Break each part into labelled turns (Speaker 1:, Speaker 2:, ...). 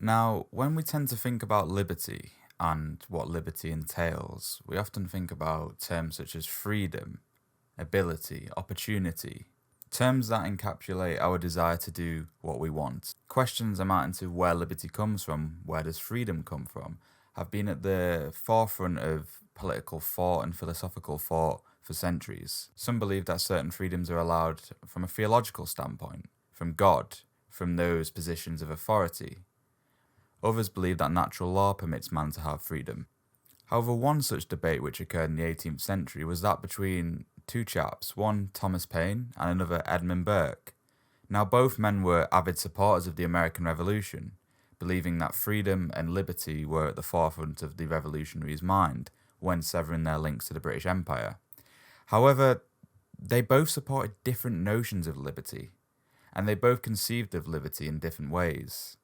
Speaker 1: Now, when we tend to think about liberty and what liberty entails, we often think about terms such as freedom, ability, opportunity, terms that encapsulate our desire to do what we want. Questions amounting to where liberty comes from, where does freedom come from, have been at the forefront of political thought and philosophical thought for centuries. Some believe that certain freedoms are allowed from a theological standpoint, from God, from those positions of authority. Others believe that natural law permits man to have freedom. However, one such debate which occurred in the 18th century was that between two chaps, one Thomas Paine and another Edmund Burke. Now, both men were avid supporters of the American Revolution, believing that freedom and liberty were at the forefront of the revolutionaries' mind when severing their links to the British Empire. However, they both supported different notions of liberty, and they both conceived of liberty in different ways.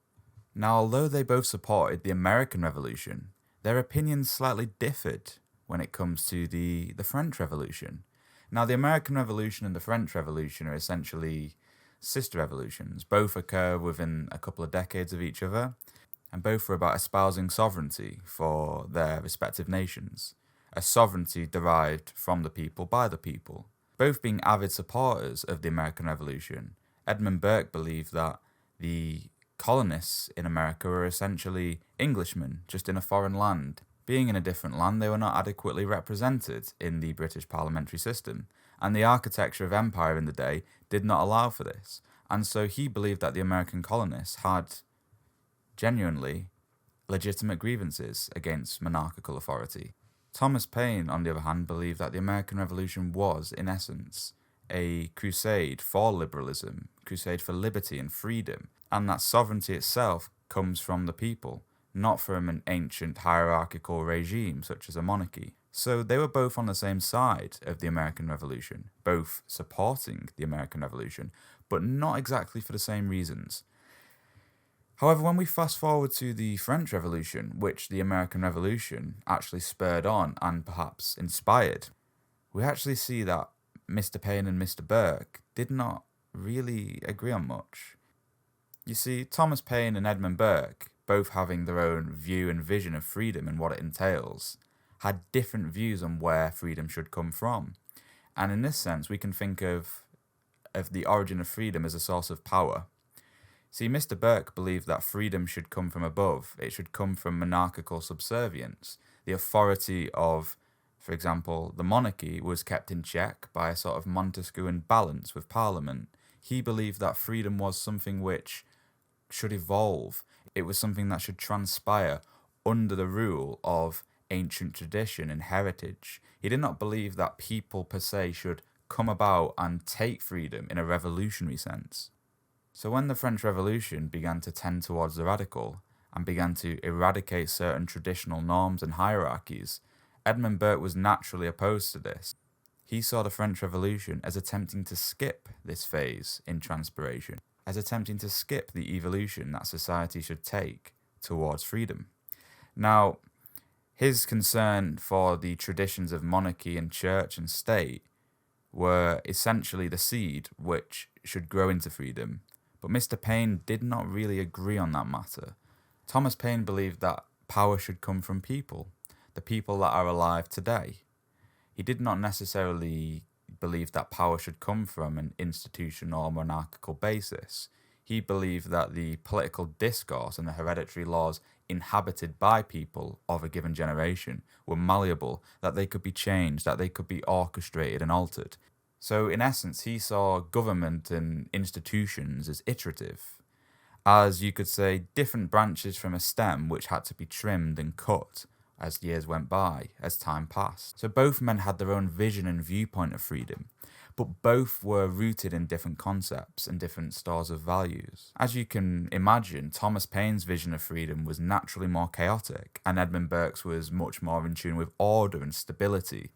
Speaker 1: Now, although they both supported the American Revolution, their opinions slightly differed when it comes to the French Revolution. Now, the American Revolution and the French Revolution are essentially sister revolutions. Both occur within a couple of decades of each other, and both were about espousing sovereignty for their respective nations, a sovereignty derived from the people by the people. Both being avid supporters of the American Revolution, Edmund Burke believed that the colonists in America were essentially Englishmen, just in a foreign land. Being in a different land, they were not adequately represented in the British parliamentary system, and the architecture of empire in the day did not allow for this. And so he believed that the American colonists had genuinely legitimate grievances against monarchical authority. Thomas Paine, on the other hand, believed that the American Revolution was, in essence, a crusade for liberalism, crusade for liberty and freedom, and that sovereignty itself comes from the people, not from an ancient hierarchical regime such as a monarchy. So they were both on the same side of the American Revolution, both supporting the American Revolution, but not exactly for the same reasons. However, when we fast forward to the French Revolution, which the American Revolution actually spurred on and perhaps inspired, we actually see that Mr. Paine and Mr. Burke did not really agree on much. You see, Thomas Paine and Edmund Burke, both having their own view and vision of freedom and what it entails, had different views on where freedom should come from. And in this sense, we can think of the origin of freedom as a source of power. See, Mr. Burke believed that freedom should come from above. It should come from monarchical subservience. The authority of, for example, the monarchy was kept in check by a sort of Montesquieuan balance with Parliament. He believed that freedom was something which should evolve. It was something that should transpire under the rule of ancient tradition and heritage. He did not believe that people per se should come about and take freedom in a revolutionary sense. So when the French Revolution began to tend towards the radical and began to eradicate certain traditional norms and hierarchies, Edmund Burke was naturally opposed to this. He saw the French Revolution as attempting to skip this phase in transpiration, as attempting to skip the evolution that society should take towards freedom. Now, his concern for the traditions of monarchy and church and state were essentially the seed which should grow into freedom, but Mr. Paine did not really agree on that matter. Thomas Paine believed that power should come from people, the people that are alive today. He did not necessarily believe that power should come from an institution or monarchical basis. He believed that the political discourse and the hereditary laws inhabited by people of a given generation were malleable, that they could be changed, that they could be orchestrated and altered. So in essence, he saw government and institutions as iterative, as you could say different branches from a stem which had to be trimmed and cut as years went by, as time passed. So both men had their own vision and viewpoint of freedom, but both were rooted in different concepts and different stores of values. As you can imagine, Thomas Paine's vision of freedom was naturally more chaotic, and Edmund Burke's was much more in tune with order and stability.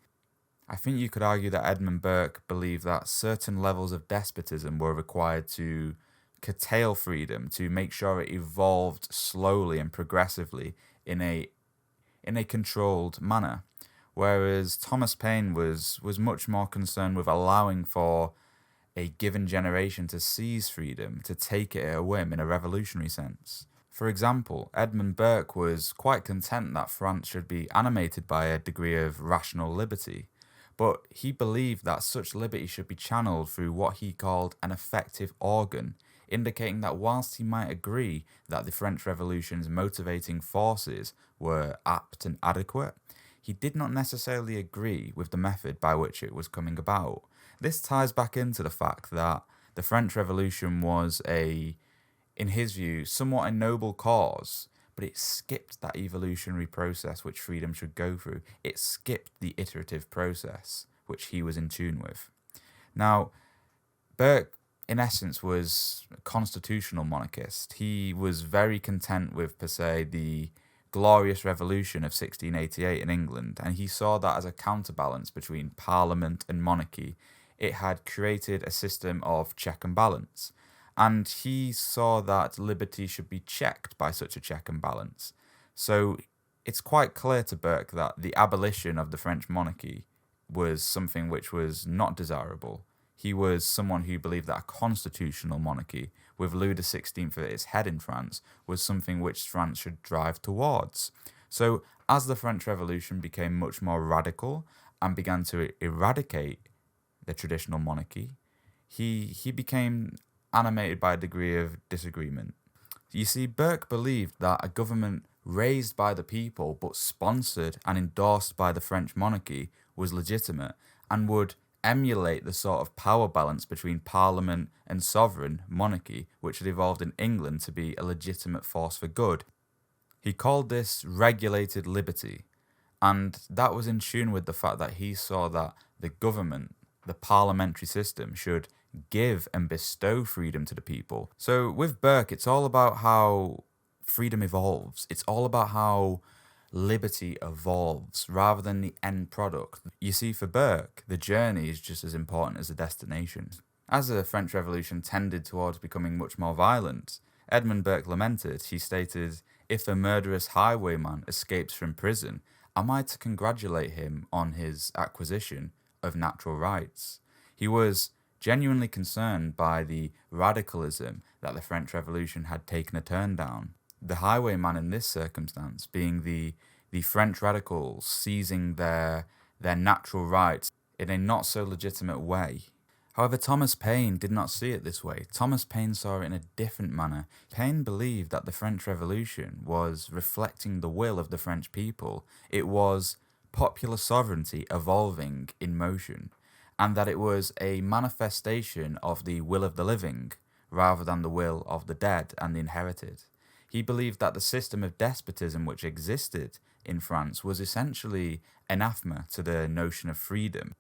Speaker 1: I think you could argue that Edmund Burke believed that certain levels of despotism were required to curtail freedom, to make sure it evolved slowly and progressively in a controlled manner, whereas Thomas Paine was much more concerned with allowing for a given generation to seize freedom, to take it at a whim in a revolutionary sense. For example, Edmund Burke was quite content that France should be animated by a degree of rational liberty, but he believed that such liberty should be channeled through what he called an effective organ, indicating that whilst he might agree that the French Revolution's motivating forces were apt and adequate, he did not necessarily agree with the method by which it was coming about. This ties back into the fact that the French Revolution was in his view, somewhat a noble cause, but it skipped that evolutionary process which freedom should go through. It skipped the iterative process which he was in tune with. Now, Burke, in essence, was a constitutional monarchist. He was very content with, per se, the glorious revolution of 1688 in England, and he saw that as a counterbalance between parliament and monarchy. It had created a system of check and balance, and he saw that liberty should be checked by such a check and balance. So it's quite clear to Burke that the abolition of the French monarchy was something which was not desirable. He was someone who believed that a constitutional monarchy, with Louis XVI at its head in France, was something which France should drive towards. So as the French Revolution became much more radical and began to eradicate the traditional monarchy, he became animated by a degree of disagreement. You see, Burke believed that a government raised by the people but sponsored and endorsed by the French monarchy was legitimate and would emulate the sort of power balance between parliament and sovereign monarchy which had evolved in England to be a legitimate force for good. He called this regulated liberty, and that was in tune with the fact that he saw that the government, the parliamentary system, should give and bestow freedom to the people. So with Burke, it's all about how freedom evolves. It's all about how liberty evolves rather than the end product. You see, for Burke, the journey is just as important as the destination. As the French Revolution tended towards becoming much more violent, Edmund Burke lamented. He stated, "If the murderous highwayman escapes from prison, am I to congratulate him on his acquisition of natural rights?" He was genuinely concerned by the radicalism that the French Revolution had taken a turn down. The highwayman in this circumstance being the French radicals seizing their natural rights in a not so legitimate way. However, Thomas Paine did not see it this way. Thomas Paine saw it in a different manner. Paine believed that the French Revolution was reflecting the will of the French people. It was popular sovereignty evolving in motion, and that it was a manifestation of the will of the living rather than the will of the dead and the inherited. He believed that the system of despotism which existed in France was essentially anathema to the notion of freedom.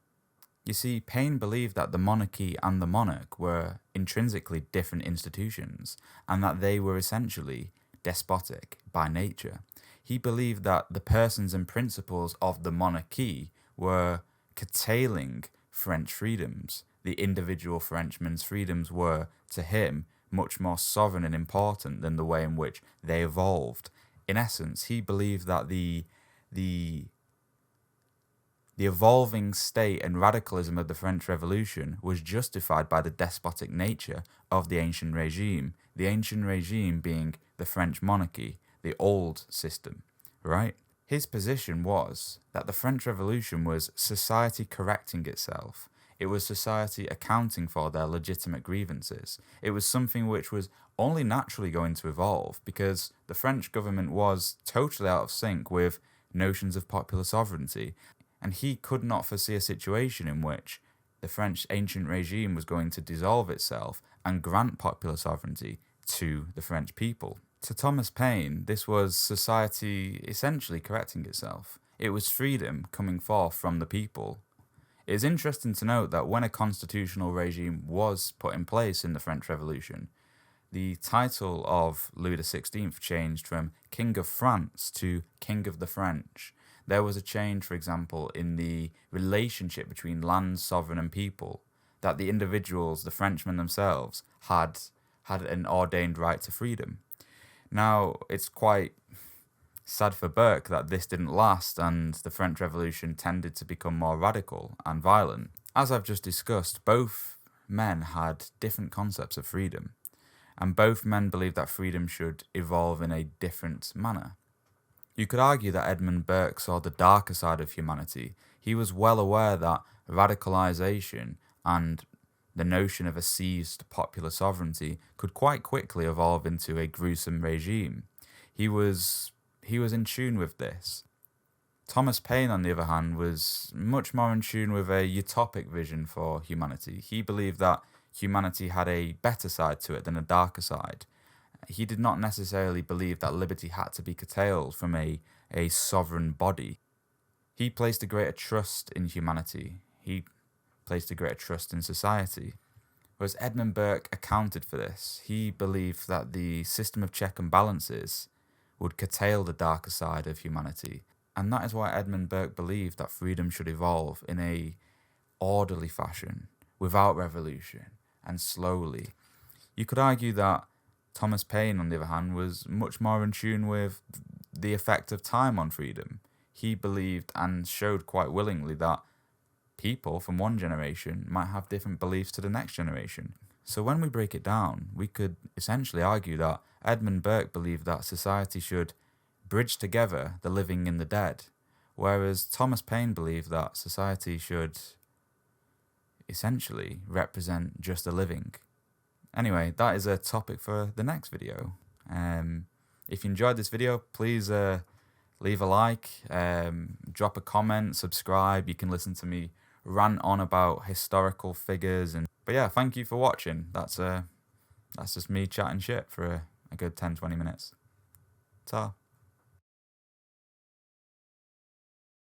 Speaker 1: You see, Paine believed that the monarchy and the monarch were intrinsically different institutions, and that they were essentially despotic by nature. He believed that the persons and principles of the monarchy were curtailing French freedoms. The individual Frenchman's freedoms were, to him, much more sovereign and important than the way in which they evolved. In essence, he believed that the evolving state and radicalism of the French Revolution was justified by the despotic nature of the ancient regime being the French monarchy, the old system, right? His position was that the French Revolution was society correcting itself. It was society accounting for their legitimate grievances. It was something which was only naturally going to evolve because the French government was totally out of sync with notions of popular sovereignty, and he could not foresee a situation in which the French ancient regime was going to dissolve itself and grant popular sovereignty to the French people. To Thomas Paine, this was society essentially correcting itself. It was freedom coming forth from the people. It is interesting to note that when a constitutional regime was put in place in the French Revolution, the title of Louis XVI changed from King of France to King of the French. There was a change, for example, in the relationship between land, sovereign, and people, that the individuals, the Frenchmen themselves, had an ordained right to freedom. Now, it's quite sad for Burke that this didn't last and the French Revolution tended to become more radical and violent. As I've just discussed, both men had different concepts of freedom. and both men believed that freedom should evolve in a different manner. You could argue that Edmund Burke saw the darker side of humanity. He was well aware that radicalization and the notion of a seized popular sovereignty could quite quickly evolve into a gruesome regime. He was in tune with this. Thomas Paine, on the other hand, was much more in tune with a utopic vision for humanity. He believed that humanity had a better side to it than a darker side. He did not necessarily believe that liberty had to be curtailed from a sovereign body. He placed a greater trust in humanity. He placed a greater trust in society. Whereas Edmund Burke accounted for this. He believed that the system of check and balances would curtail the darker side of humanity. And that is why Edmund Burke believed that freedom should evolve in a orderly fashion, without revolution, and slowly. You could argue that Thomas Paine, on the other hand, was much more in tune with the effect of time on freedom. He believed and showed quite willingly that people from one generation might have different beliefs to the next generation. So when we break it down, we could essentially argue that Edmund Burke believed that society should bridge together the living and the dead, whereas Thomas Paine believed that society should essentially represent just the living. Anyway, that is a topic for the next video. If you enjoyed this video, please leave a like, drop a comment, subscribe. You can listen to me rant on about historical figures. But yeah, thank you for watching. That's just me chatting shit for a good 10-20 minutes. Ta.